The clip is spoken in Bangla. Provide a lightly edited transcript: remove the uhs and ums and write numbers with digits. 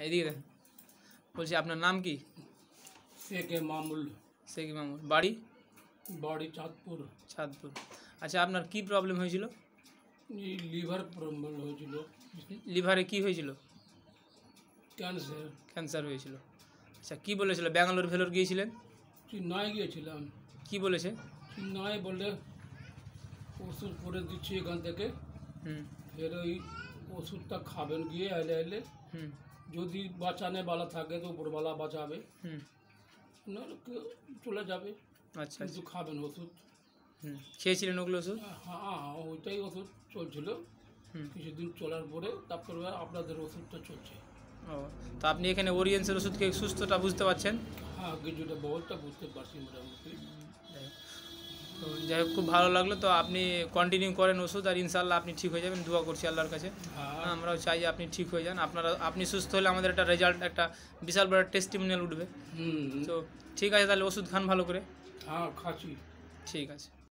এইদিকে দেখেন। বলছি আপনার নাম কি? শেখ মামুল। শেখ মামুল। বাড়ি? বাড়ি চাঁদপুর। চাঁদপুর। আচ্ছা, আপনার কি প্রবলেম হয়েছিল? লিভার প্রবলেম হয়েছিল। লিভারে কি হয়েছিল? ক্যান্সার। ক্যান্সার হয়েছিল। আচ্ছা, কি বলেছিল? ব্যাঙ্গালোর ভেলোর গিয়েছিলেন? চেন্নাই গিয়েছিলাম। কি বলেছে? চেন্নাই বলে ওষুধ করে দিচ্ছি এখান থেকে, ফের ওই ওষুধটা খাবেন গিয়ে এলে যদি বাঁচানে বালা থাকে তো উপরওয়ালা বাঁচাবে, নাহলে চলে যাবে। আচ্ছা, কিছু খাবেন ওষুধ। খেয়েছিলেন ওগুলো ওষুধ? হ্যাঁ, ওইটাই ওষুধ চলছিল। কিছুদিন চলার পরে তারপরে আপনাদের ওষুধটা চলছে। ও, তো আপনি এখানে ওরিয়েন্সের ওষুধ খেয়ে সুস্থটা বুঝতে পারছেন? হ্যাঁ, কিছুটা বহুতটা বুঝতে পারছি মোটামুটি। তো যাই হোক, খুব ভালো লাগলো। তো আপনি কন্টিনিউ করেন ওষুধ, আর ইনশাল্লাহ আপনি ঠিক হয়ে যাবেন। দোয়া করছি আল্লাহর কাছে। আমরাও চাই যে আপনি ঠিক হয়ে যান। আপনি সুস্থ হলে আমাদের একটা রেজাল্ট, একটা বিশাল বড় টেস্টিমোনিয়াল উঠবে। তো ঠিক আছে, তাহলে ওষুধ খান ভালো করে। হ্যাঁ, খাচ্ছি। ঠিক আছে।